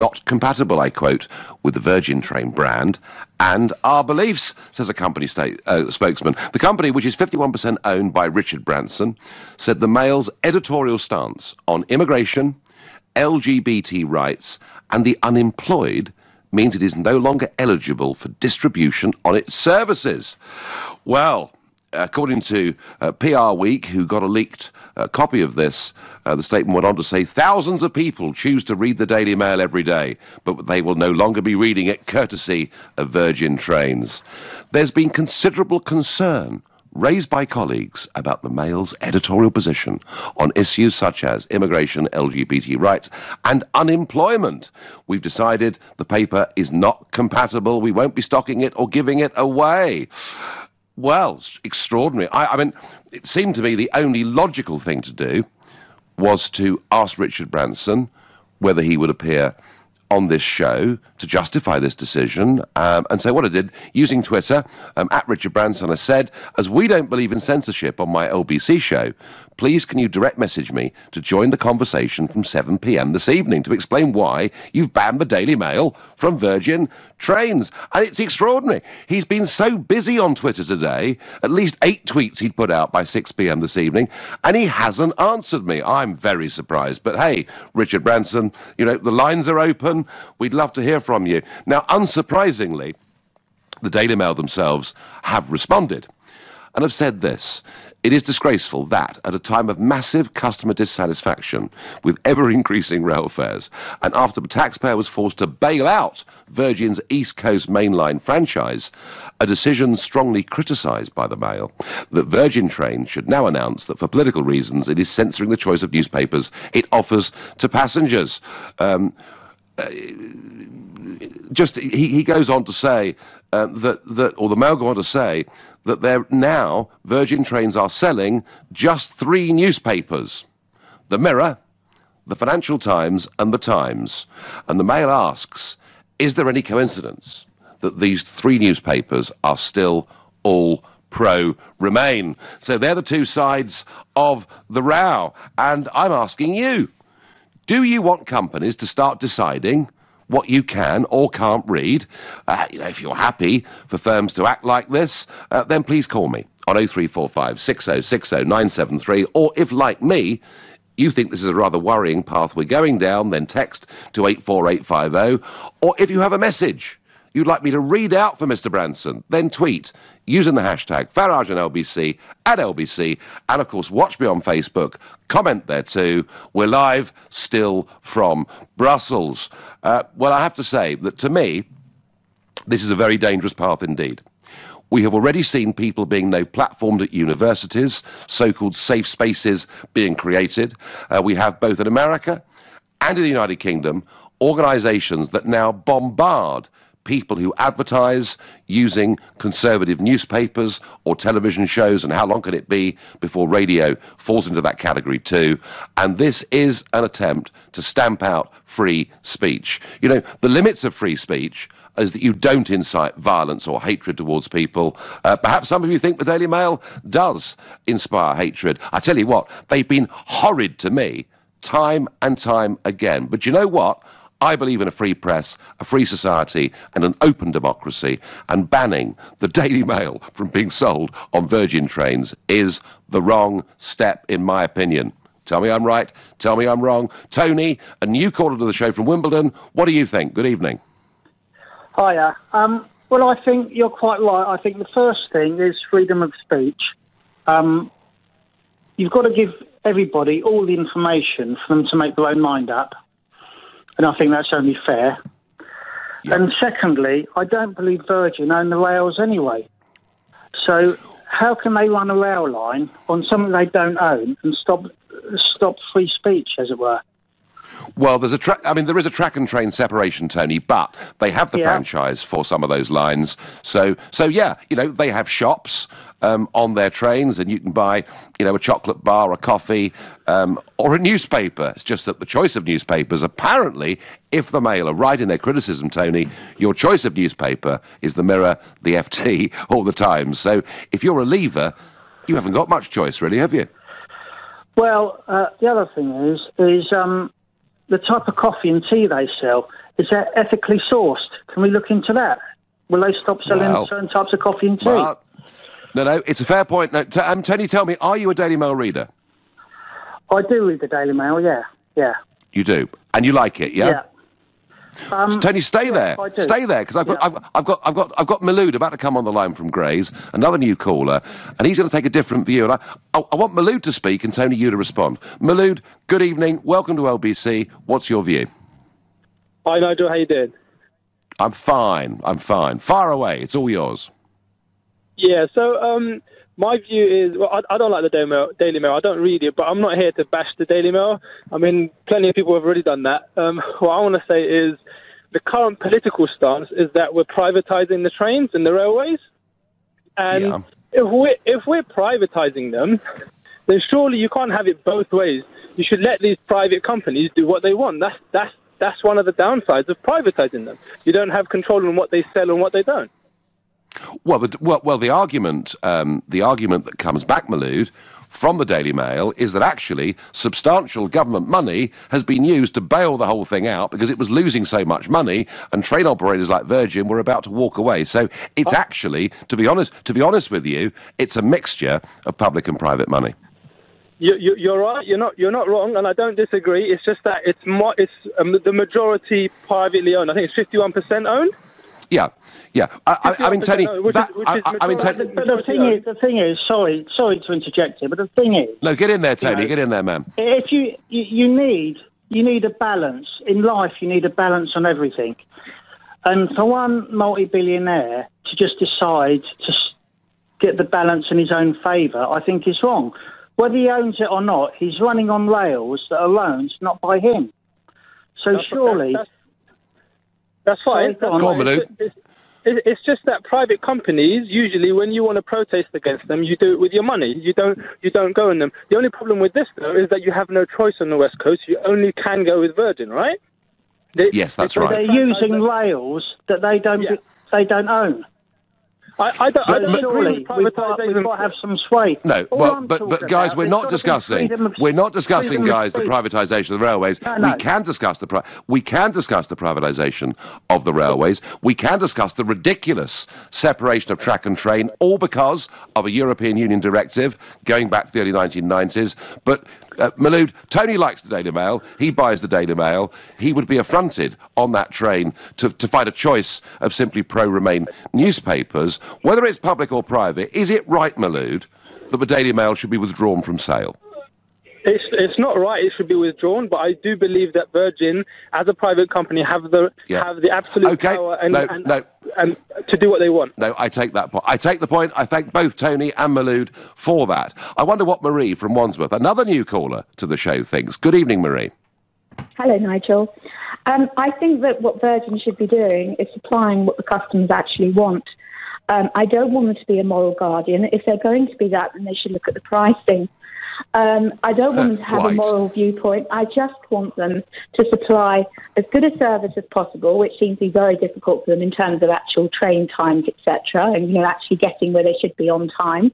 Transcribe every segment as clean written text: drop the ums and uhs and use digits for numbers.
not compatible, I quote, with the Virgin Train brand and our beliefs, says a company spokesman. The company, which is 51% owned by Richard Branson, said the Mail's editorial stance on immigration, LGBT rights and the unemployed means it is no longer eligible for distribution on its services. Well, according to PR Week, who got a leaked copy of this, the statement went on to say thousands of people choose to read the Daily Mail every day, but they will no longer be reading it courtesy of Virgin Trains. There's been considerable concern raised by colleagues about the Mail's editorial position on issues such as immigration, LGBT rights and unemployment. We've decided the paper is not compatible. We won't be stocking it or giving it away. Well, extraordinary. I mean, it seemed to me the only logical thing to do was to ask Richard Branson whether he would appear on this show to justify this decision, and so what I did, using Twitter, at Richard Branson, I said, as we don't believe in censorship on my LBC show, please can you direct message me to join the conversation from 7 p.m. this evening to explain why you've banned the Daily Mail from Virgin Trains. And it's extraordinary. He's been so busy on Twitter today, at least 8 tweets he'd put out by 6 p.m. this evening, and he hasn't answered me. I'm very surprised. But hey, Richard Branson, you know, the lines are open. We'd love to hear from you. Now, unsurprisingly, the Daily Mail themselves have responded and have said this. It is disgraceful that, at a time of massive customer dissatisfaction with ever-increasing rail fares, and after the taxpayer was forced to bail out Virgin's East Coast mainline franchise, a decision strongly criticised by the Mail, that Virgin Trains should now announce that for political reasons it is censoring the choice of newspapers it offers to passengers. He goes on to say or the Mail go on to say, that they're now, Virgin Trains are selling just 3 newspapers. The Mirror, the Financial Times and the Times. And the Mail asks, is there any coincidence that these 3 newspapers are still all pro-Remain? So they're the 2 sides of the row. And I'm asking you, do you want companies to start deciding what you can or can't read? If you're happy for firms to act like this, then please call me on 0345 6060 973. Or if, like me, you think this is a rather worrying path we're going down, then text to 84850. Or if you have a message you'd like me to read out for Mr. Branson, then tweet using the hashtag Farage and LBC at LBC, and of course watch me on Facebook, comment there too. We're live still from Brussels. Well, I have to say that to me, this is a very dangerous path indeed. We have already seen people being now platformed at universities, so-called safe spaces being created. We have both in America and in the United Kingdom organisations that now bombard people who advertise using conservative newspapers or television shows, and how long can it be before radio falls into that category too? And this is an attempt to stamp out free speech. You know, the limits of free speech is that you don't incite violence or hatred towards people. Perhaps some of you think the Daily Mail does inspire hatred. I tell you what, they've been horrid to me time and time again. But you know what? I believe in a free press, a free society and an open democracy, and banning the Daily Mail from being sold on Virgin Trains is the wrong step, in my opinion. Tell me I'm right, tell me I'm wrong. Tony, a new caller to the show from Wimbledon, what do you think? Good evening. Hiya. Well, I think you're quite right. I think the first thing is freedom of speech. You've got to give everybody all the information for them to make their own mind up. And I think that's only fair. Yep. And secondly, I don't believe Virgin own the rails anyway. So how can they run a rail line on something they don't own and stop free speech, as it were? Well, there is a track and train separation, Tony, but they have the franchise for some of those lines. So yeah, they have shops on their trains, and you can buy, a chocolate bar, a coffee, or a newspaper. It's just that the choice of newspapers, apparently, if the Mail are right in their criticism, Tony, your choice of newspaper is the Mirror, the FT, or the Times. So if you're a leaver, you haven't got much choice, really, have you? Well, the other thing is the type of coffee and tea they sell. Is that ethically sourced? Can we look into that? Will they stop selling certain types of coffee and tea? Well, no, it's a fair point. No, Tony, tell me, are you a Daily Mail reader? I do read the Daily Mail, yeah. You do? And you like it, yeah? So, Tony, stay there. Stay there, because I've got Maloud about to come on the line from Grays, another new caller, and he's going to take a different view. And I want Maloud to speak and Tony, you to respond. Maloud, good evening. Welcome to LBC. What's your view? Hi, Nigel. How you doing? I'm fine. Far away. It's all yours. Yeah. So, my view is, well, I don't like the Daily Mail. I don't read it, but I'm not here to bash the Daily Mail. I mean, plenty of people have already done that. What I want to say is the current political stance is that we're privatising the trains and the railways. And if we're privatising them, then surely you can't have it both ways. You should let these private companies do what they want. That's one of the downsides of privatising them. You don't have control on what they sell and what they don't. Well, the argument that comes back, Maloud, from the Daily Mail is that actually substantial government money has been used to bail the whole thing out because it was losing so much money, and train operators like Virgin were about to walk away. So it's actually, to be honest with you, it's a mixture of public and private money. You're right. You're not wrong, and I don't disagree. It's just that it's the majority privately owned. I think it's 51% owned. Yeah. I mean, Tony. But the thing is, sorry to interject here, but the thing is, no, get in there, Tony. Get in there, man. If you need a balance in life, you need a balance on everything, and for one multi-billionaire to just decide to get the balance in his own favour, I think is wrong. Whether he owns it or not, he's running on rails that are owned not by him. So surely. That's fine. Maloud. It's just that private companies, usually when you want to protest against them, you do it with your money. You don't go in them. The only problem with this, though, is that you have no choice on the West Coast. You only can go with Virgin, right? Yes, that's right. They're using rails that they don't own. I don't surely we've got to have some sway. No, but guys, we're not discussing, guys, the privatisation of the railways. No. We can discuss the privatisation of the railways. We can discuss the ridiculous separation of track and train, all because of a European Union directive going back to the early 1990s. But Maloud, Tony likes the Daily Mail. He buys the Daily Mail. He would be affronted on that train to find a choice of simply pro-Remain newspapers. Whether it's public or private, is it right, Maloud, that the Daily Mail should be withdrawn from sale? It's not right. It should be withdrawn, but I do believe that Virgin, as a private company, have the absolute power and to do what they want. No, I take that point. I take the point. I thank both Tony and Maloud for that. I wonder what Marie from Wandsworth, another new caller to the show, thinks. Good evening, Marie. Hello, Nigel. I think that what Virgin should be doing is supplying what the customers actually want. I don't want them to be a moral guardian. If they're going to be that, then they should look at the pricing. I don't want them to have a moral viewpoint. I just want them to supply as good a service as possible, which seems to be very difficult for them in terms of actual train times, etc., and actually getting where they should be on time.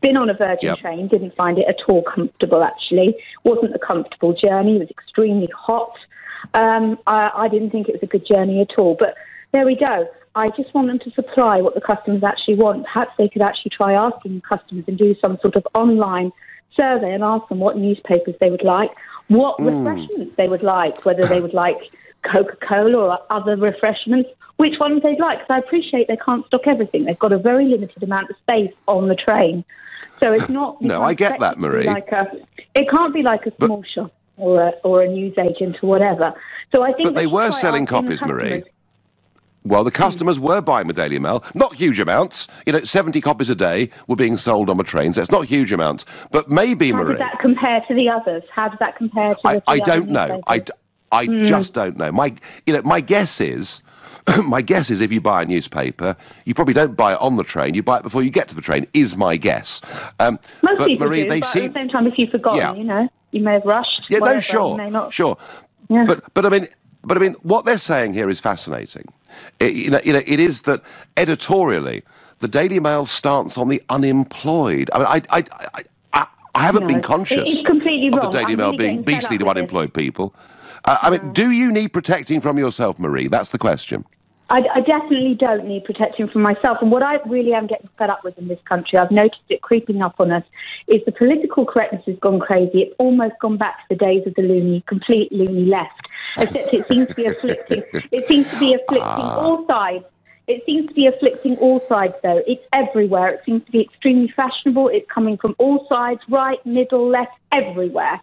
Been on a Virgin train, didn't find it at all comfortable, actually. Wasn't a comfortable journey. It was extremely hot. I didn't think it was a good journey at all. But there we go. I just want them to supply what the customers actually want. Perhaps they could actually try asking customers and do some sort of online survey and ask them what newspapers they would like, what refreshments they would like, whether they would like Coca-Cola or other refreshments, which ones they'd like. Because I appreciate they can't stock everything. They've got a very limited amount of space on the train. So it's not... No, I get that, Marie. It can't be like a small shop or a newsagent or whatever. So I think... But they were selling copies, Marie. Well, the customers were buying the Daily Mail. Not huge amounts. 70 copies a day were being sold on the train, so it's not huge amounts. But maybe, Marie... How does that compare to the others? How does that compare to the I don't know. I just don't know. My guess is... My guess is if you buy a newspaper, you probably don't buy it on the train. You buy it before you get to the train, is my guess. Most people Marie, do, but at the same time, if you've forgotten, you may have rushed. Yeah, whatever, no, sure, you may not. sure. Yeah. But I mean, what they're saying here is fascinating. It is that editorially, the Daily Mail's stance on the unemployed. I mean, I haven't been conscious it's completely of wrong. the Daily Mail being beastly to unemployed people. I mean, do you need protecting from yourself, Marie? That's the question. I definitely don't need protecting from myself. And what I really am getting fed up with in this country, I've noticed it creeping up on us, is the political correctness has gone crazy. It's almost gone back to the days of the complete loony left. Except it seems to be afflicting. It seems to be afflicting all sides. It seems to be afflicting all sides, though. It's everywhere. It seems to be extremely fashionable. It's coming from all sides, right, middle, left, everywhere.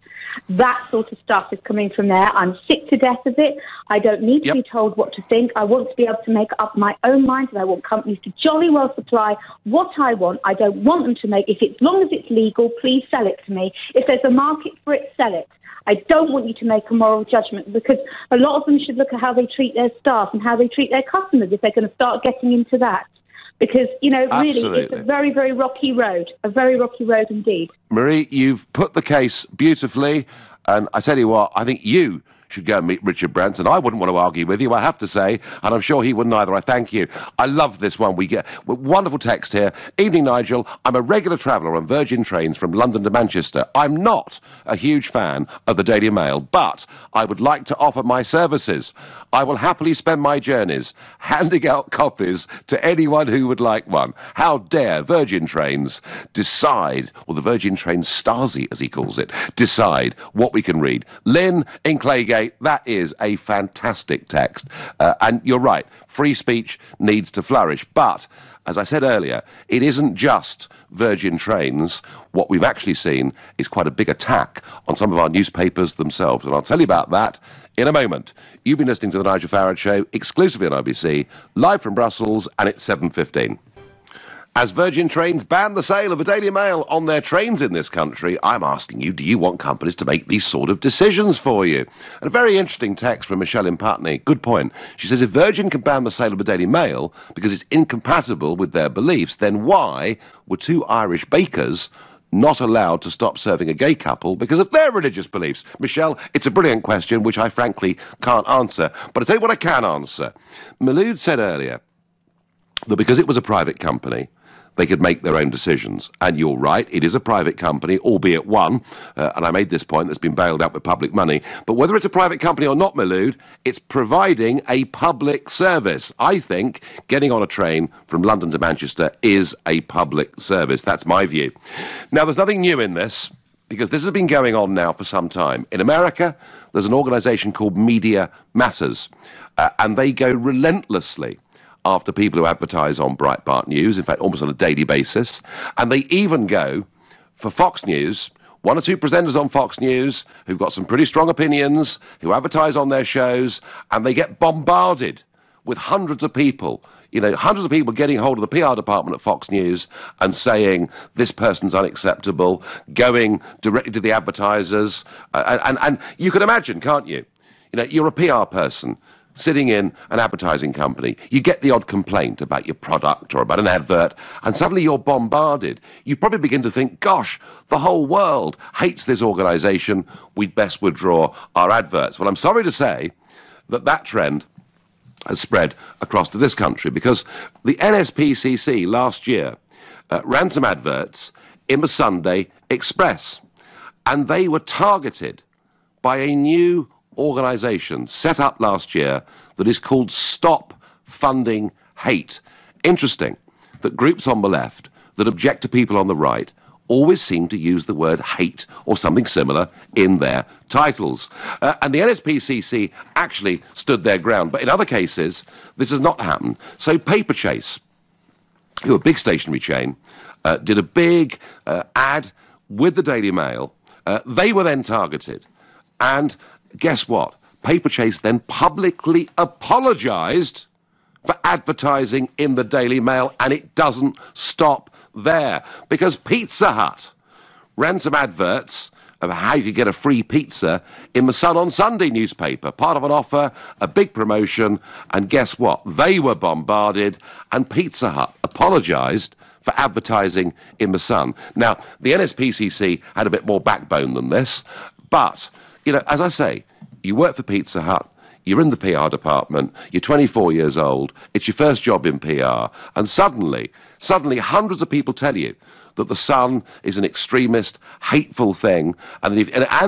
That sort of stuff is coming from there. I'm sick to death of it. I don't need to be told what to think. I want to be able to make up my own mind, and I want companies to jolly well supply what I want. I don't want them to make, if it's long as it's legal, please sell it to me. If there's a market for it, sell it. I don't want you to make a moral judgment, because a lot of them should look at how they treat their staff and how they treat their customers if they're going to start getting into that. Because, you know, really, it's a very, very rocky road, a very rocky road indeed. Marie, you've put the case beautifully, and I tell you what, I think you should go and meet Richard Branson. I wouldn't want to argue with you, I have to say, and I'm sure he wouldn't either. I thank you. I love this one. We get wonderful text here. Evening, Nigel. I'm a regular traveller on Virgin trains from London to Manchester. I'm not a huge fan of the Daily Mail, but I would like to offer my services. I will happily spend my journeys handing out copies to anyone who would like one. How dare Virgin Trains decide, or the Virgin Trains Stasi, as he calls it, decide what we can read. Lynn in Claygate, that is a fantastic text. And you're right, free speech needs to flourish. But, as I said earlier, it isn't just Virgin Trains. What we've actually seen is quite a big attack on some of our newspapers themselves. And I'll tell you about that in a moment. You've been listening to The Nigel Farage Show, exclusively on IBC, live from Brussels, and it's 7:15. As Virgin Trains ban the sale of the Daily Mail on their trains in this country, I'm asking you, do you want companies to make these sort of decisions for you? And a very interesting text from Michelle in Putney. Good point. She says, if Virgin can ban the sale of the Daily Mail because it's incompatible with their beliefs, then why were two Irish bakers not allowed to stop serving a gay couple because of their religious beliefs? Michelle, it's a brilliant question, which I frankly can't answer. But I'll tell you what I can answer. Maloud said earlier that because it was a private company, they could make their own decisions. And you're right, it is a private company, albeit one, and I made this point, that's been bailed out with public money. But whether it's a private company or not, Maloud, it's providing a public service. I think getting on a train from London to Manchester is a public service. That's my view. Now, there's nothing new in this, because this has been going on now for some time. In America, there's an organisation called Media Matters, and they go relentlessly after people who advertise on Breitbart News, in fact, almost on a daily basis. And they even go for Fox News, one or two presenters on Fox News who've got some pretty strong opinions, who advertise on their shows, and they get bombarded with hundreds of people, hundreds of people getting hold of the PR department at Fox News and saying, this person's unacceptable, going directly to the advertisers. And you can imagine, can't you? You're a PR person sitting in an advertising company, you get the odd complaint about your product or about an advert, and suddenly you're bombarded. You probably begin to think, gosh, the whole world hates this organisation, we'd best withdraw our adverts. Well, I'm sorry to say that trend has spread across to this country, because the NSPCC last year ran some adverts in the Sunday Express, and they were targeted by a new organisation set up last year that is called Stop Funding Hate. Interesting that groups on the left that object to people on the right always seem to use the word hate or something similar in their titles. And the NSPCC actually stood their ground, but in other cases, this has not happened. So Paperchase, who are a big stationery chain, did a big ad with the Daily Mail. They were then targeted, and guess what? Paperchase then publicly apologised for advertising in the Daily Mail, and it doesn't stop there, because Pizza Hut ran some adverts of how you could get a free pizza in the Sun on Sunday newspaper, part of an offer, a big promotion, and guess what? They were bombarded, and Pizza Hut apologised for advertising in the Sun. Now, the NSPCC had a bit more backbone than this, but as I say, you work for Pizza Hut, you're in the PR department, you're 24 years old, it's your first job in PR, and suddenly hundreds of people tell you that the Sun is an extremist, hateful thing, and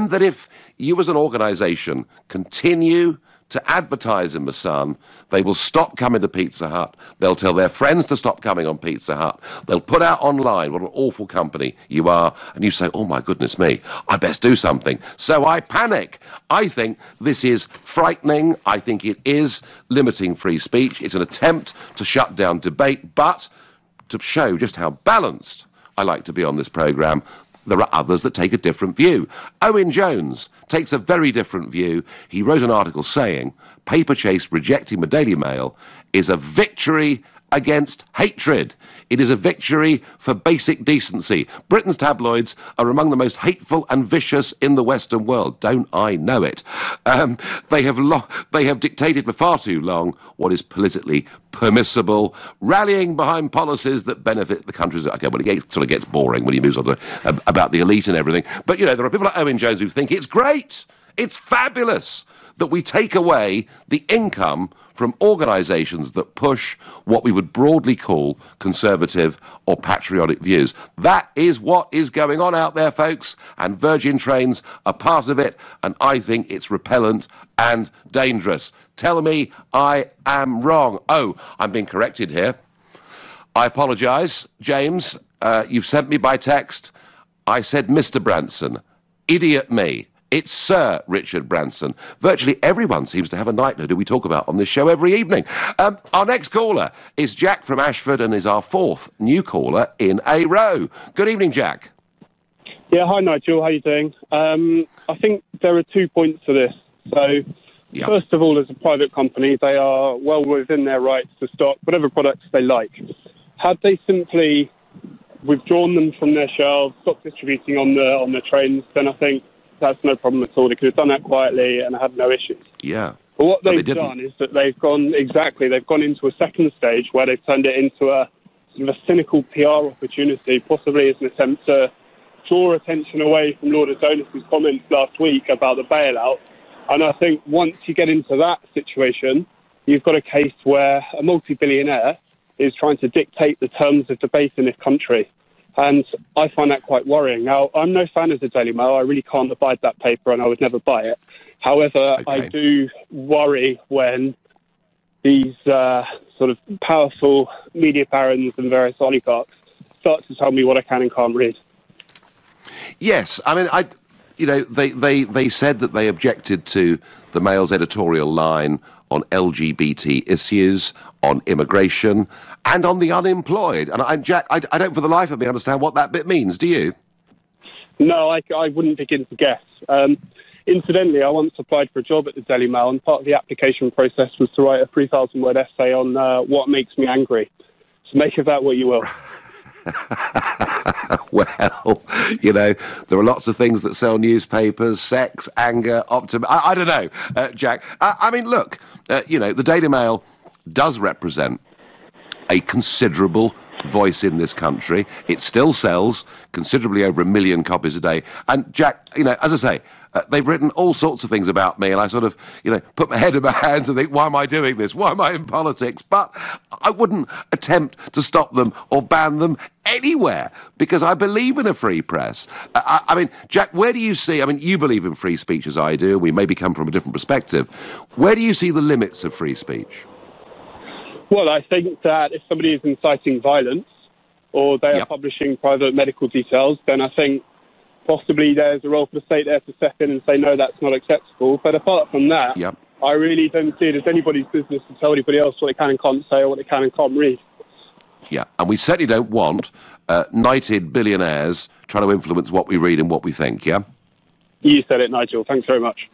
that if you as an organisation continue to advertise in the Sun, they will stop coming to Pizza Hut. They'll tell their friends to stop coming on Pizza Hut. They'll put out online what an awful company you are, and you say, oh my goodness me, I best do something. So I panic. I think this is frightening. I think it is limiting free speech. It's an attempt to shut down debate, but to show just how balanced I like to be on this programme, there are others that take a different view. Owen Jones takes a very different view. He wrote an article saying Paperchase rejecting the Daily Mail is a victory against hatred. It is a victory for basic decency. Britain's tabloids are among the most hateful and vicious in the Western world. Don't I know it? They have dictated for far too long what is politically permissible, rallying behind policies that benefit the countries. Okay, well, it sort of gets boring when he moves on to about the elite and everything. But, you know, there are people like Owen Jones who think it's great, it's fabulous that we take away the income from organisations that push what we would broadly call conservative or patriotic views. That is what is going on out there, folks, and Virgin Trains are part of it, and I think it's repellent and dangerous. Tell me I am wrong. Oh, I'm being corrected here. I apologise, James. You've sent me by text. I said Mr. Branson. Idiot me. It's Sir Richard Branson. Virtually everyone seems to have a knighthood who we talk about on this show every evening. Our next caller is Jack from Ashford and is our fourth new caller in a row. Good evening, Jack. Yeah, hi, Nigel. How are you doing? I think there are 2 points to this. So, First of all, as a private company, they are well within their rights to stock whatever products they like. Had they simply withdrawn them from their shelves, stopped distributing on the trains, then I think that's no problem at all. They could have done that quietly and had no issues. Yeah. But what they've done is that they've gone into a second stage where they've turned it into a sort of a cynical PR opportunity, possibly as an attempt to draw attention away from Lord Adonis's comments last week about the bailout. And I think once you get into that situation, you've got a case where a multi-billionaire is trying to dictate the terms of debate in this country. And I find that quite worrying. Now, I'm no fan of the Daily Mail. I really can't abide that paper and I would never buy it. However, I do worry when these sort of powerful media barons and various oligarchs start to tell me what I can and can't read. Yes, I mean, they said that they objected to the Mail's editorial line on LGBT issues, on immigration, and on the unemployed. And Jack, I don't for the life of me understand what that bit means. Do you? No, I wouldn't begin to guess. Incidentally, I once applied for a job at the Daily Mail, and part of the application process was to write a 3,000-word essay on what makes me angry. So make of that what you will. Well, you know, there are lots of things that sell newspapers: sex, anger, optimism. I don't know, Jack. I mean, look, you know, the Daily Mail does represent a considerable voice in this country. It still sells considerably over 1 million copies a day. And Jack, you know, as I say, they've written all sorts of things about me, and I sort of, you know, put my head in my hands and think, why am I doing this? Why am I in politics? But I wouldn't attempt to stop them or ban them anywhere because I believe in a free press. I mean, Jack, where do you see, I mean, you believe in free speech as I do, we maybe come from a different perspective. Where do you see the limits of free speech? Well, I think that if somebody is inciting violence or they are publishing private medical details, then I think possibly there's a role for the state there to step in and say, no, that's not acceptable. But apart from that, I really don't see it as anybody's business to tell anybody else what they can and can't say or what they can and can't read. Yeah, and we certainly don't want knighted billionaires trying to influence what we read and what we think, yeah? You said it, Nigel. Thanks very much.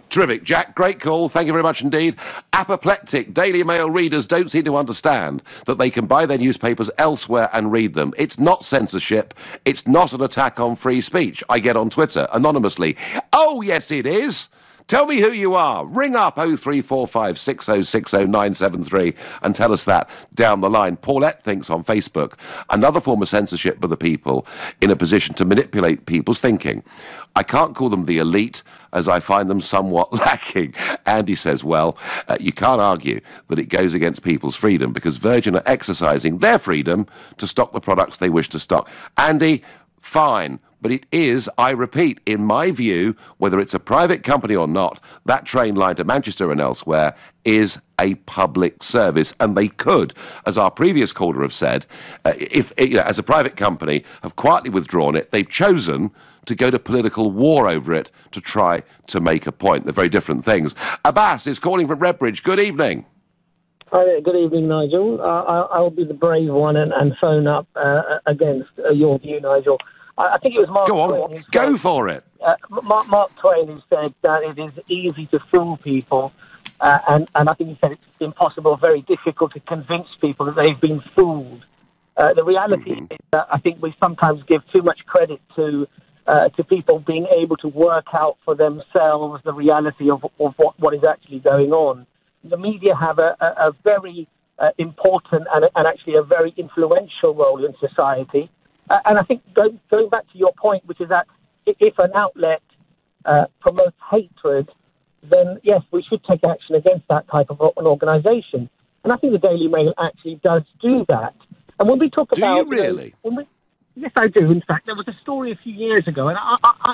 Terrific, Jack. Great call. Thank you very much indeed. Apoplectic Daily Mail readers don't seem to understand that they can buy their newspapers elsewhere and read them. It's not censorship. It's not an attack on free speech. I get on Twitter anonymously. Oh, yes, it is. Tell me who you are. Ring up 0345 6060 973 and tell us that down the line. Paulette thinks on Facebook, another form of censorship by the people in a position to manipulate people's thinking. I can't call them the elite, as I find them somewhat lacking. Andy says, well, you can't argue that it goes against people's freedom because Virgin are exercising their freedom to stock the products they wish to stock. Andy, fine. But it is, I repeat, in my view, whether it's a private company or not, that train line to Manchester and elsewhere is a public service. And they could, as our previous caller have said, if as a private company, have quietly withdrawn it, they've chosen to go to political war over it to try to make a point. They're very different things. Abbas is calling from Redbridge. Good evening. Hi there. Good evening, Nigel. I'll be the brave one and phone up against your view, Nigel. I think it was Mark Twain who said, go for it. Mark Twain who said that it is easy to fool people, and I think he said it's impossible, very difficult to convince people that they've been fooled. The reality is that I think we sometimes give too much credit to people being able to work out for themselves the reality of what is actually going on. The media have a very important and actually a very influential role in society. And I think going back to your point, which is that if an outlet promotes hatred, then yes, we should take action against that type of an organisation. And I think the Daily Mail actually does do that. And when we talk about... Do you really? Yes, I do. In fact, there was a story a few years ago, and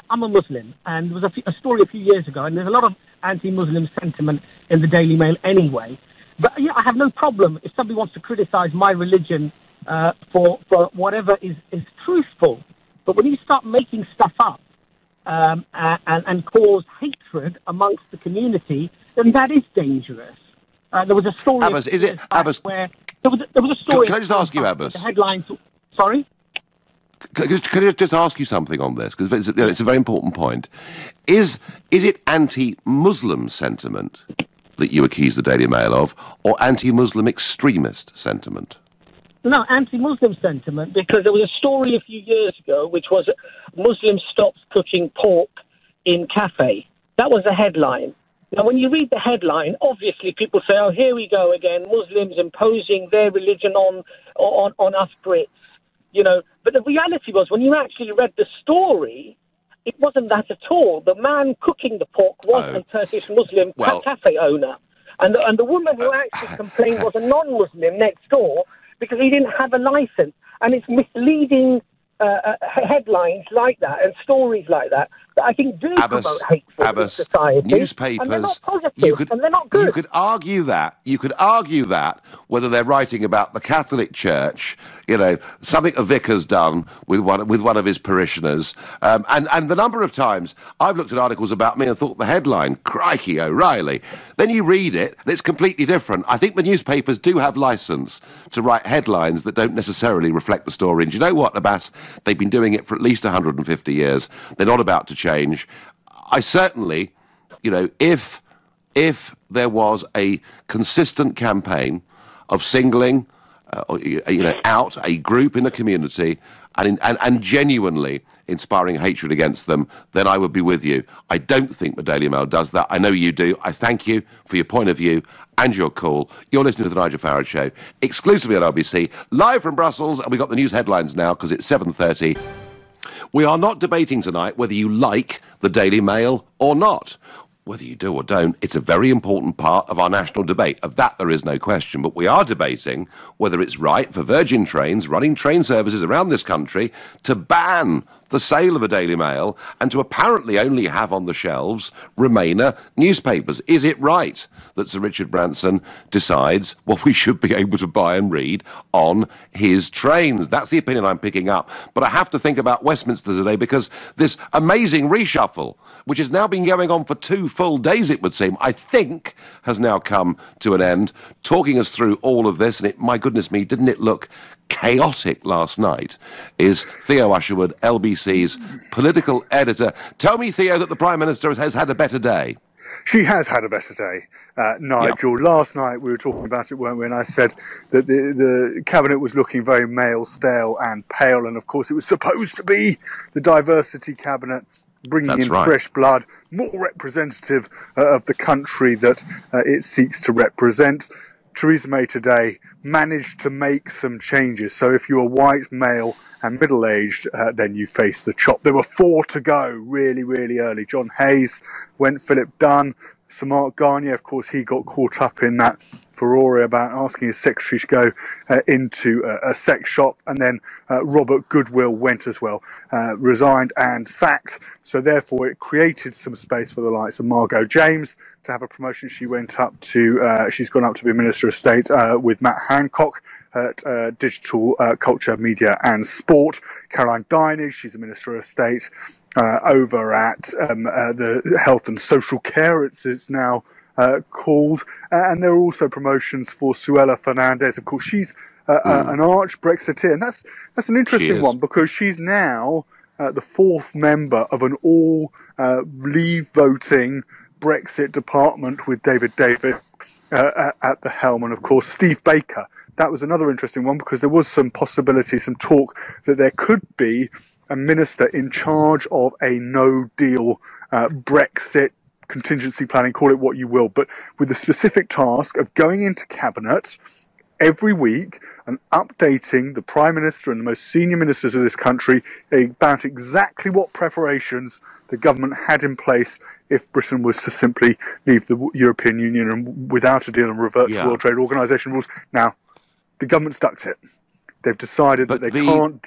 I'm a Muslim, and there was a story a few years ago, and there's a lot of anti-Muslim sentiment in the Daily Mail anyway. But yeah, I have no problem if somebody wants to criticise my religion for whatever is truthful. But when you start making stuff up and cause hatred amongst the community, then that is dangerous. There was a story... Abbas, is it... Abbas, where there was a story... Can I just ask you, Abbas? The headline... Sorry? Can I just ask you something on this? Because it's a very important point. Is it anti-Muslim sentiment that you accuse the Daily Mail of, or anti-Muslim extremist sentiment? No, anti-Muslim sentiment, because there was a story a few years ago which was Muslims stopped cooking pork in cafe. That was the headline. Now, when you read the headline, obviously people say, oh, here we go again, Muslims imposing their religion on us Brits. You know, but the reality was, when you actually read the story, it wasn't that at all. The man cooking the pork was a Turkish Muslim cafe owner. And the woman who actually complained was a non-Muslim next door because he didn't have a license. And it's misleading headlines like that and stories like that I think do promote hatred in society. Newspapers, and they're not positive, and they're not good. You could argue that whether they're writing about the Catholic Church, you know, something a vicar's done with one of his parishioners, and the number of times I've looked at articles about me and thought the headline, crikey O'Reilly. Then you read it, and it's completely different. I think the newspapers do have license to write headlines that don't necessarily reflect the story. And do you know what, Abbas? They've been doing it for at least 150 years. They're not about to change. I certainly, you know, if there was a consistent campaign of singling, out a group in the community and genuinely inspiring hatred against them, then I would be with you. I don't think the Daily Mail does that. I know you do. I thank you for your point of view and your call. You're listening to the Nigel Farage Show, exclusively on RBC, live from Brussels, and we've got the news headlines now because it's 7:30. We are not debating tonight whether you like the Daily Mail or not. Whether you do or don't, it's a very important part of our national debate. Of that, there is no question. But we are debating whether it's right for Virgin Trains running train services around this country to ban the sale of a Daily Mail and to apparently only have on the shelves Remainer newspapers. Is it right that Sir Richard Branson decides what we should be able to buy and read on his trains? That's the opinion I'm picking up. But I have to think about Westminster today because this amazing reshuffle, which has now been going on for 2 full days, it would seem, I think has now come to an end. Talking us through all of this, and it, my goodness me, didn't it look chaotic last night, is Theo Usherwood, LBC's political editor. Tell me, Theo, that the Prime Minister has had a better day. She has had a better day, Nigel. Yep. Last night we were talking about it, weren't we? And I said that the Cabinet was looking very male, stale and pale. And, of course, it was supposed to be the diversity Cabinet. bringing That's in right. fresh blood, more representative of the country that it seeks to represent. Theresa May today managed to make some changes. So if you're white, male and middle-aged, then you face the chop. There were 4 to go really, really early. John Hayes went, Philip Dunn, Sir Mark Garnier, of course, he got caught up in that furore about asking his secretary to go into a sex shop. And then Robert Goodwill went as well, resigned and sacked. So therefore it created some space for the likes of Margot James to have a promotion. She went up to, she's gone up to be Minister of State with Matt Hancock at Digital Culture, Media and Sport. Caroline Dinage, she's a Minister of State over at the Health and Social Care, it's now called. And there are also promotions for Suella Fernandez. Of course, she's an arch Brexiteer, and that's an interesting one because she's now the 4th member of an all leave voting Brexit department with David Davis at the helm. And of course, Steve Baker. That was another interesting one because there was some possibility, some talk that there could be a minister in charge of a no-deal Brexit contingency planning, call it what you will, but with the specific task of going into cabinet every week and updating the Prime Minister and the most senior ministers of this country about exactly what preparations the government had in place if Britain was to simply leave the European Union and without a deal and revert to World Trade Organization rules. Now, the government stuck to it. They've decided that they can't...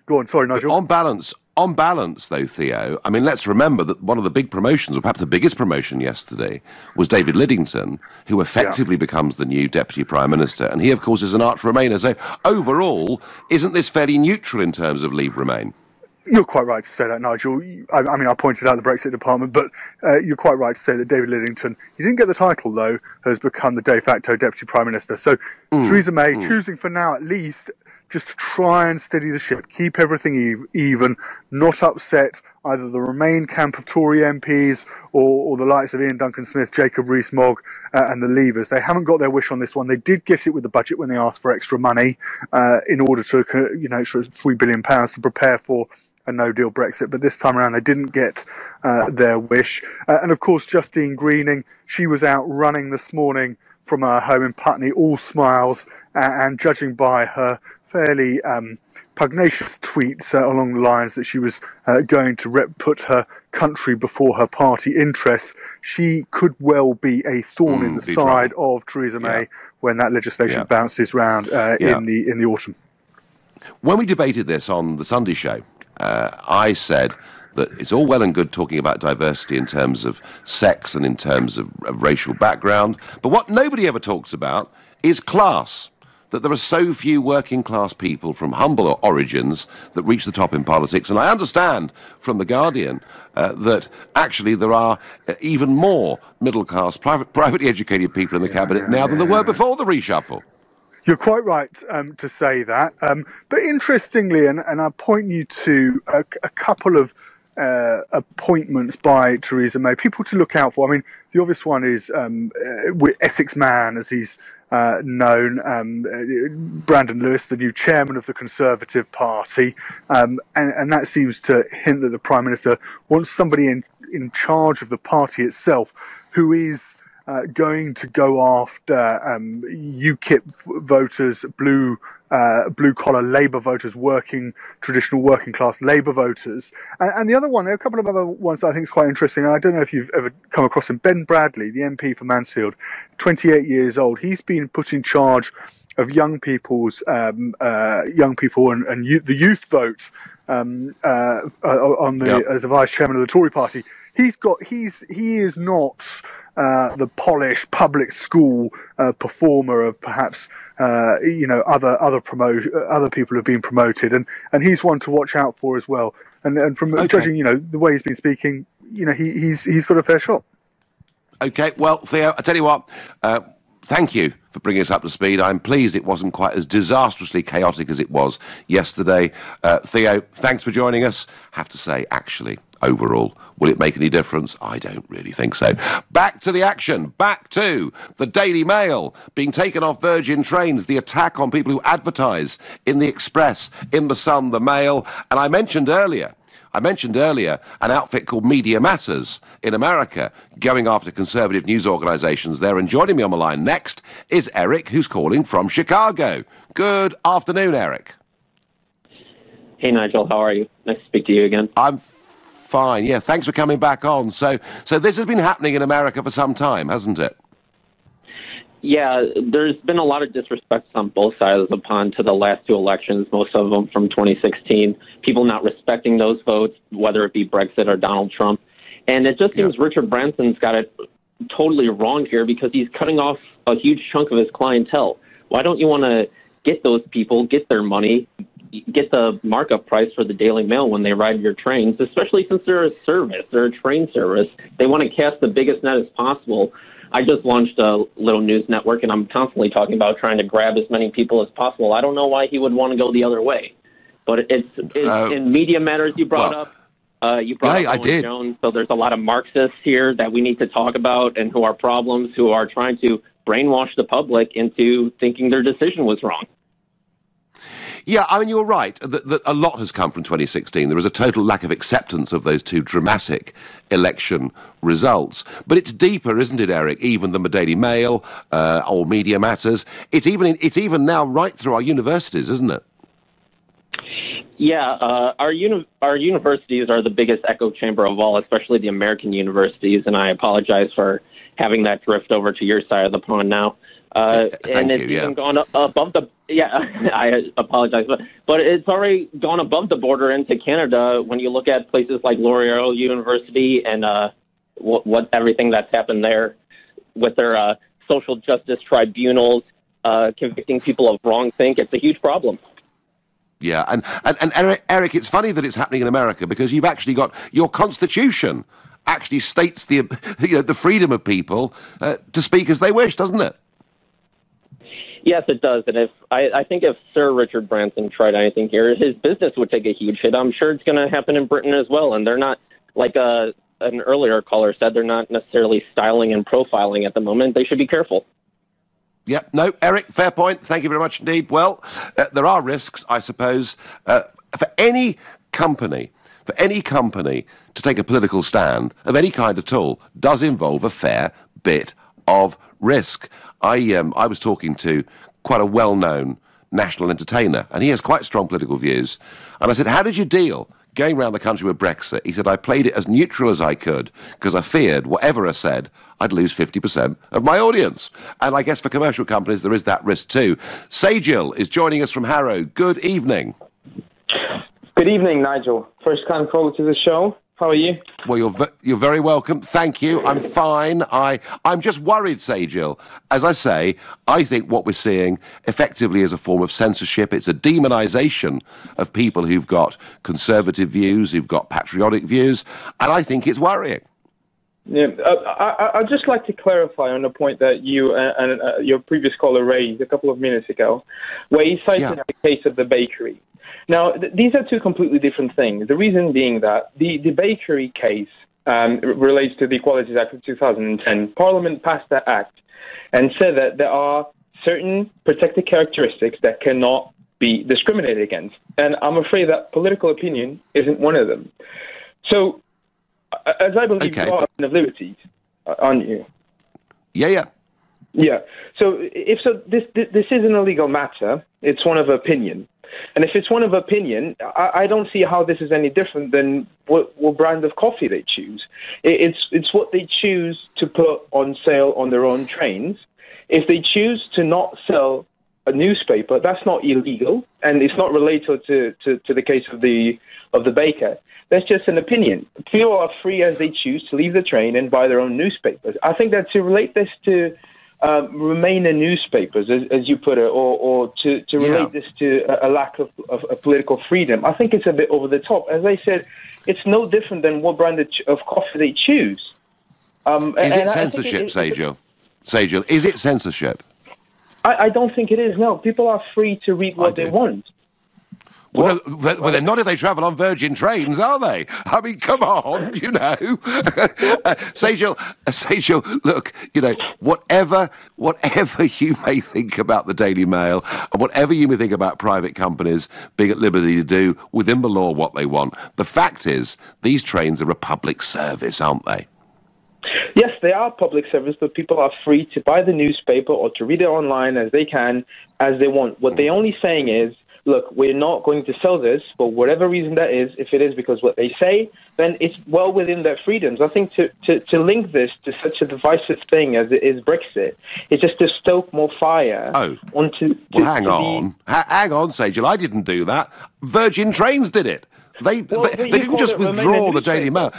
Go on, sorry, Nigel. On balance, though, Theo, I mean, let's remember that one of the big promotions, or perhaps the biggest promotion yesterday, was David Lidington, who effectively becomes the new Deputy Prime Minister. And he, of course, is an arch Remainer. So overall, isn't this fairly neutral in terms of Leave Remain? You're quite right to say that, Nigel. I mean, I pointed out the Brexit department, but you're quite right to say that David Lidington, he didn't get the title, though, has become the de facto Deputy Prime Minister. So Theresa May choosing for now, at least, just to try and steady the ship, keep everything even, not upset either the Remain camp of Tory MPs or the likes of Ian Duncan-Smith, Jacob Rees-Mogg and the Leavers. They haven't got their wish on this one. They did get it with the budget when they asked for extra money in order to, extra £3 billion to prepare for a no-deal Brexit, but this time around they didn't get their wish. And of course, Justine Greening, she was out running this morning from her home in Putney, all smiles, and judging by her fairly pugnacious tweets along the lines that she was going to put her country before her party interests, she could well be a thorn in the side of Theresa May when that legislation bounces round in the autumn. When we debated this on the Sunday show, I said that it's all well and good talking about diversity in terms of sex and in terms of racial background, but what nobody ever talks about is class. That there are so few working class people from humble origins that reach the top in politics. And I understand from The Guardian that actually there are even more middle class, privately educated people in the cabinet now than there were before the reshuffle. You're quite right to say that. But interestingly, and I'll point you to a couple of appointments by Theresa May, people to look out for. I mean, the obvious one is Essex Man, as he's known, Brandon Lewis, the new chairman of the Conservative Party. And that seems to hint that the Prime Minister wants somebody in charge of the party itself who is going to go after UKIP voters, blue-collar Labour voters, traditional working-class Labour voters. And the other one, there are a couple of other ones that I think is quite interesting. I don't know if you've ever come across him. Ben Bradley, the MP for Mansfield, 28 years old. He's been put in charge of young people and the youth vote as a vice chairman of the Tory party. He is not the polished public school performer of perhaps other people who've been promoted, and he's one to watch out for as well. And from judging the way he's been speaking, he's got a fair shot. Okay, well, Theo, I tell you what. Thank you for bringing us up to speed. I'm pleased it wasn't quite as disastrously chaotic as it was yesterday. Theo, thanks for joining us. Have to say, actually, overall, will it make any difference? I don't really think so. Back to the action. Back to the Daily Mail being taken off Virgin trains, the attack on people who advertise in the Express, in the Sun, the Mail. And I mentioned earlier I mentioned earlier an outfit called Media Matters in America, going after conservative news organizations there. And joining me on the line next is Eric, who's calling from Chicago. Good afternoon, Eric. Hey, Nigel, how are you? Nice to speak to you again. I'm fine, yeah. Thanks for coming back on. So this has been happening in America for some time, hasn't it? Yeah, there's been a lot of disrespect on both sides of the pond to the last two elections, most of them from 2016. People not respecting those votes, whether it be Brexit or Donald Trump. And it just seems Richard Branson's got it totally wrong here because he's cutting off a huge chunk of his clientele. Why don't you want to get those people, get their money, get the markup price for the Daily Mail when they ride your trains, especially since they're a service, they're a train service. They want to cast the biggest net as possible. I just launched a little news network, and I'm constantly talking about trying to grab as many people as possible. I don't know why he would want to go the other way. But it's in Media Matters you brought up. You brought up Owen Jones, so there's a lot of Marxists here that we need to talk about and who are problems, who are trying to brainwash the public into thinking their decision was wrong. Yeah, I mean, you're right. That a lot has come from 2016. There was a total lack of acceptance of those two dramatic election results. But it's deeper, isn't it, Eric, even than the Daily Mail or Media Matters? It's even now right through our universities, isn't it? Yeah, our universities are the biggest echo chamber of all, especially the American universities, and I apologize for having that drift over to your side of the pond now. And it's even gone above the... Yeah, I apologize. But it's already gone above the border into Canada when you look at places like L'Oreal University and what everything that's happened there with their social justice tribunals convicting people of wrongthink. It's a huge problem. Yeah, and Eric, it's funny that it's happening in America because you've actually got your Constitution actually states the freedom of people to speak as they wish, doesn't it? Yes, it does. And I think if Sir Richard Branson tried anything here, his business would take a huge hit. I'm sure it's going to happen in Britain as well. And they're not, like an earlier caller said, they're not necessarily styling and profiling at the moment. They should be careful. Yeah, no, Eric, fair point. Thank you very much indeed. Well, there are risks, I suppose, for any company to take a political stand of any kind at all does involve a fair bit of risk. I was talking to quite a well-known national entertainer, and he has quite strong political views. And I said, how did you deal going around the country with Brexit? He said, I played it as neutral as I could because I feared whatever I said, I'd lose 50% of my audience. And I guess for commercial companies, there is that risk too. Sajil is joining us from Harrow. Good evening. Good evening, Nigel. First time caller to the show. How are you? Well, you're very welcome. Thank you. I'm fine. I'm just worried, Sajil. As I say, I think what we're seeing effectively is a form of censorship. It's a demonization of people who've got conservative views, who've got patriotic views, and I think it's worrying. Yeah, I'd just like to clarify on the point that you and your previous caller raised a couple of minutes ago, where he cited the case of the bakery. Now, these are two completely different things. The reason being that the bakery case relates to the Equalities Act of 2010. Parliament passed that act and said that there are certain protected characteristics that cannot be discriminated against. And I'm afraid that political opinion isn't one of them. So, as I believe you are a man of liberties, aren't you? Yeah. Yeah. So, this isn't a legal matter. It's one of opinion. And if it's one of opinion, I don't see how this is any different than what brand of coffee they choose. It's what they choose to put on sale on their own trains. If they choose to not sell a newspaper, that's not illegal, and it's not related to the case of the baker. That's just an opinion. People are free as they choose to leave the train and buy their own newspapers. I think that to relate this to Remainer newspapers, as you put it, or to relate this to a lack of political freedom, I think it's a bit over the top. As I said, it's no different than what brand of coffee they choose. Is it censorship, Sajil? Sajil, is it censorship? I don't think it is, no. People are free to read what they want. Well, no, they're not if they travel on Virgin trains, are they? I mean, come on, you know. Sejal, look, you know, whatever you may think about the Daily Mail, and whatever you may think about private companies being at liberty to do within the law what they want, the fact is these trains are a public service, aren't they? Yes, they are public service, but people are free to buy the newspaper or to read it online as they can, as they want. What they're only saying is, look, we're not going to sell this for whatever reason that is. If it is because what they say, then it's well within their freedoms. I think to link this to such a divisive thing as it is Brexit, it's just to stoke more fire onto... Hang on, Sejal, I didn't do that. Virgin Trains did it. They didn't just withdraw the Daily Mail.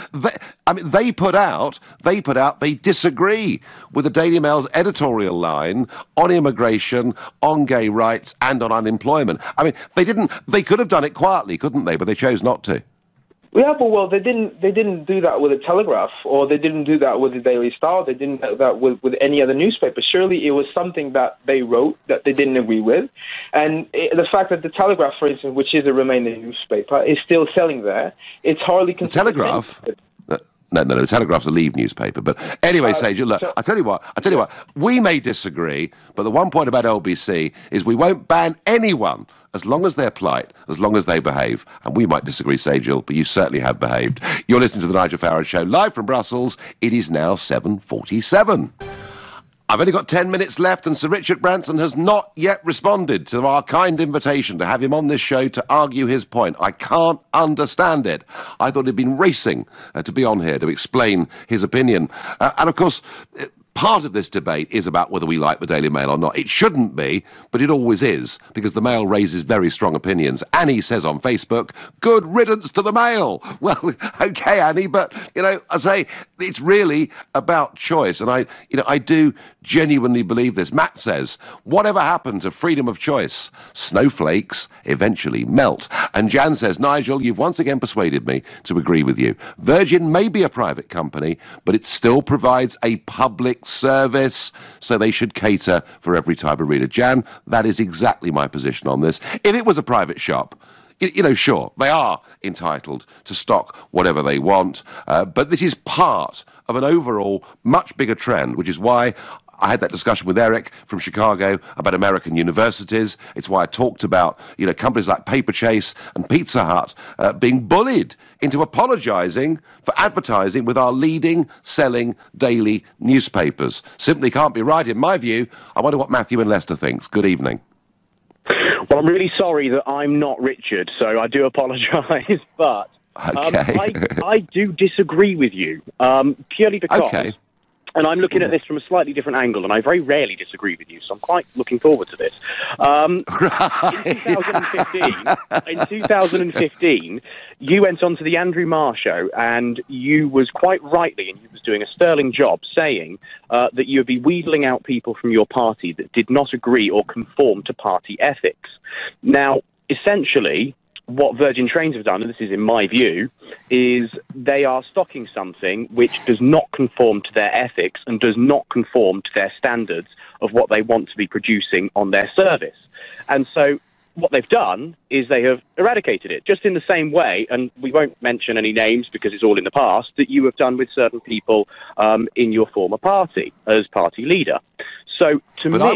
They put out they disagree with the Daily Mail's editorial line on immigration, on gay rights, and on unemployment. I mean, they could have done it quietly, couldn't they? But they chose not to. Yeah, but well, they didn't do that with the Telegraph, or they didn't do that with the Daily Star. They didn't do that with any other newspaper. Surely it was something that they wrote that they didn't agree with, and the fact that the Telegraph, for instance, which is a Romanian newspaper, is still selling there, it's hardly considered. The Telegraph. No, the Telegraph's a Leave newspaper. But anyway, Sejal, look, I tell you what, we may disagree, but the one point about LBC is we won't ban anyone as long as they're polite, as long as they behave. And we might disagree, Sejal, but you certainly have behaved. You're listening to the Nigel Farage Show, live from Brussels. It is now 7:47. I've only got 10 minutes left, and Sir Richard Branson has not yet responded to our kind invitation to have him on this show to argue his point. I can't understand it. I thought he'd been racing to be on here to explain his opinion. And, of course, part of this debate is about whether we like the Daily Mail or not. It shouldn't be, but it always is, because the Mail raises very strong opinions. Annie says on Facebook, good riddance to the Mail. Well, okay, Annie, but, you know, I say it's really about choice. And I do genuinely believe this. Matt says, whatever happened to freedom of choice? Snowflakes eventually melt. And Jan says, Nigel, you've once again persuaded me to agree with you. Virgin may be a private company, but it still provides a public service, so they should cater for every type of reader. Jan, that is exactly my position on this. If it was a private shop, you know, sure, they are entitled to stock whatever they want, but this is part of an overall much bigger trend, which is why I had that discussion with Eric from Chicago about American universities. It's why I talked about, you know, companies like Paperchase and Pizza Hut being bullied into apologising for advertising with our leading selling daily newspapers. Simply can't be right, in my view. I wonder what Matthew in Leicester thinks. Good evening. Well, I'm really sorry that I'm not Richard, so I do apologise, but I do disagree with you, purely because... Okay. And I'm looking at this from a slightly different angle, and I very rarely disagree with you, so I'm quite looking forward to this. In 2015, you went on to the Andrew Marr show, and you was quite rightly, and you was doing a sterling job, saying that you would be wheedling out people from your party that did not agree or conform to party ethics. Now, essentially, what Virgin Trains have done, and this is in my view, is they are stocking something which does not conform to their ethics and does not conform to their standards of what they want to be producing on their service. And so what they've done is they have eradicated it, just in the same way, and we won't mention any names because it's all in the past, that you have done with certain people in your former party as party leader. So I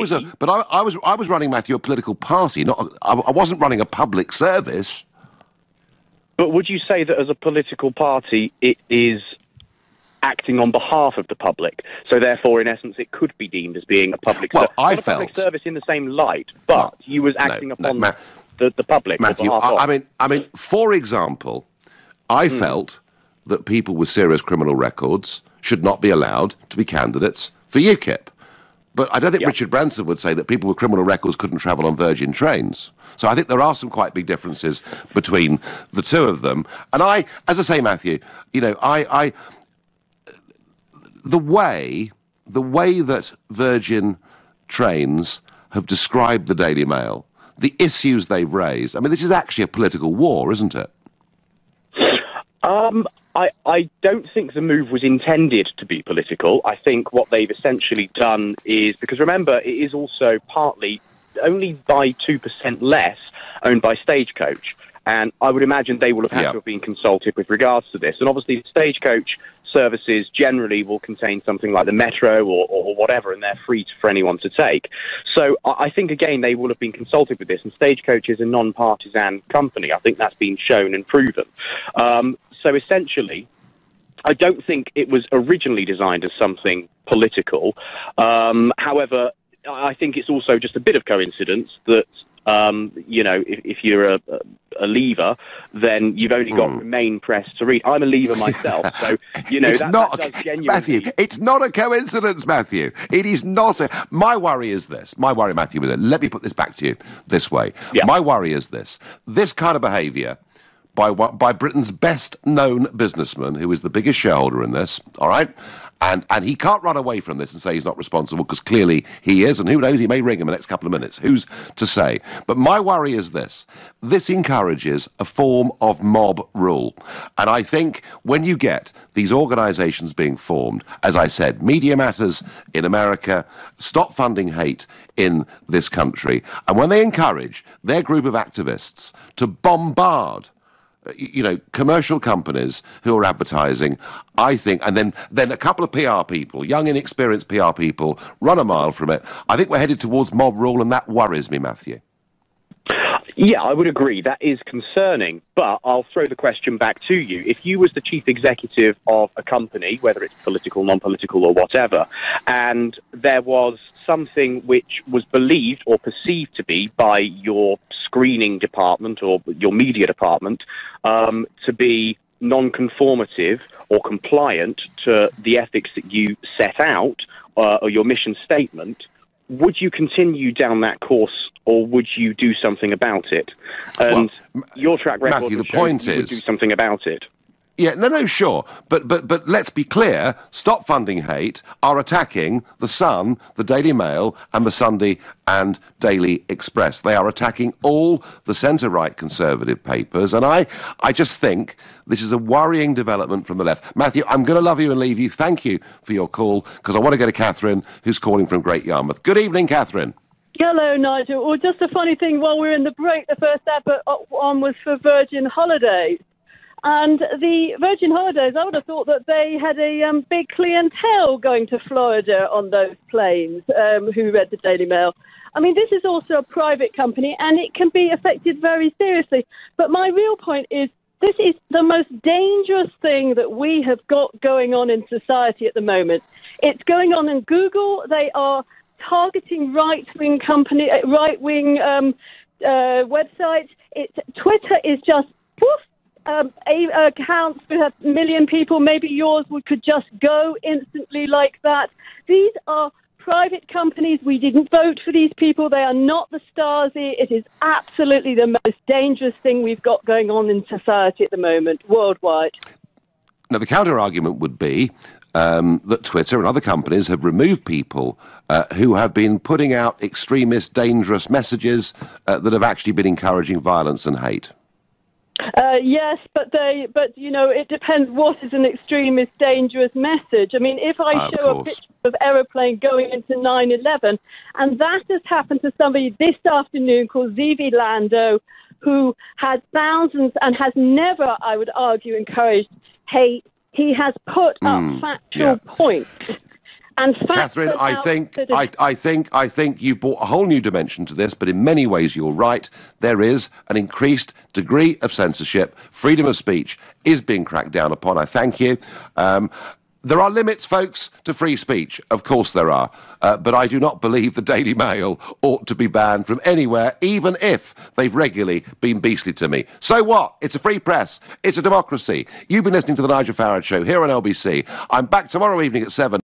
was running, Matthew, a political party. I wasn't running a public service. But would you say that as a political party, it is acting on behalf of the public? So therefore, in essence, it could be deemed as being a public service. Well, I felt public service in the same light, but you was acting upon the public. Matthew, I mean, for example, I felt that people with serious criminal records should not be allowed to be candidates for UKIP. But I don't think Richard Branson would say that people with criminal records couldn't travel on Virgin Trains. So I think there are some quite big differences between the two of them. And as I say, Matthew, you know, the way that Virgin Trains have described the Daily Mail, the issues they've raised, I mean, this is actually a political war, isn't it? I don't think the move was intended to be political. I think what they've essentially done is, because remember, it is also partly only by 2% less owned by Stagecoach. And I would imagine they will have had to have been consulted with regards to this. And obviously, the Stagecoach services generally will contain something like the Metro or whatever, and they're free for anyone to take. So I think, again, they will have been consulted with this, and Stagecoach is a non-partisan company. I think that's been shown and proven. So essentially, I don't think it was originally designed as something political. However, I think it's also just a bit of coincidence that you know, if you're a Leaver, then you've only got Remain press to read. I'm a Leaver myself, so, you know, that does genuinely... Matthew, it's not a coincidence, Matthew. It is not a... My worry is this. My worry, Matthew, let me put this back to you this way. Yeah. My worry is this. This kind of behaviour by Britain's best-known businessman, who is the biggest shareholder in this, all right? And he can't run away from this and say he's not responsible, because clearly he is, and who knows, he may ring him in the next couple of minutes. Who's to say? But my worry is this. This encourages a form of mob rule. And I think when you get these organisations being formed, as I said, Media Matters in America, Stop Funding Hate in this country, and when they encourage their group of activists to bombard commercial companies who are advertising, I think, and then a couple of PR people, young, inexperienced PR people, run a mile from it. I think we're headed towards mob rule, and that worries me, Matthew. Yeah, I would agree. That is concerning. But I'll throw the question back to you. If you was the chief executive of a company, whether it's political, non-political, or whatever, and there was something which was believed or perceived to be by your screening department or your media department to be non-conformative or compliant to the ethics that you set out or your mission statement, would you continue down that course, or would you do something about it? And your track record, Matthew, the point is, would do something about it. Yeah, no, sure. But let's be clear, Stop Funding Hate are attacking The Sun, the Daily Mail, and the Sunday and Daily Express. They are attacking all the centre-right conservative papers, and I just think this is a worrying development from the left. Matthew, I'm going to love you and leave you. Thank you for your call, because I want to go to Catherine, who's calling from Great Yarmouth. Good evening, Catherine. Hello, Nigel. Well, just a funny thing, while we were in the break, the first advert on was for Virgin Holidays. And the Virgin Holidays, I would have thought that they had a big clientele going to Florida on those planes who read the Daily Mail. I mean, this is also a private company, and it can be affected very seriously. But my real point is, this is the most dangerous thing that we have got going on in society at the moment. It's going on in Google. They are targeting right-wing websites. Twitter is just poof. Accounts with a million people, maybe yours could just go instantly like that. These are private companies. We didn't vote for these people. They are not the Stasi. It is absolutely the most dangerous thing we've got going on in society at the moment, worldwide. Now, the counter-argument would be that Twitter and other companies have removed people who have been putting out extremist, dangerous messages that have actually been encouraging violence and hate. Yes, but you know, it depends what is an extremist, dangerous message. I mean, if I show a picture of aeroplane going into 9/11, and that has happened to somebody this afternoon called Zivi Lando, who has thousands and has never, I would argue, encouraged hate. He has put up factual points. And Catherine, I think you've brought a whole new dimension to this, but in many ways you're right. There is an increased degree of censorship. Freedom of speech is being cracked down upon. I thank you. There are limits, folks, to free speech. Of course there are. But I do not believe the Daily Mail ought to be banned from anywhere, even if they've regularly been beastly to me. So what? It's a free press. It's a democracy. You've been listening to The Nigel Farage Show here on LBC. I'm back tomorrow evening at 7.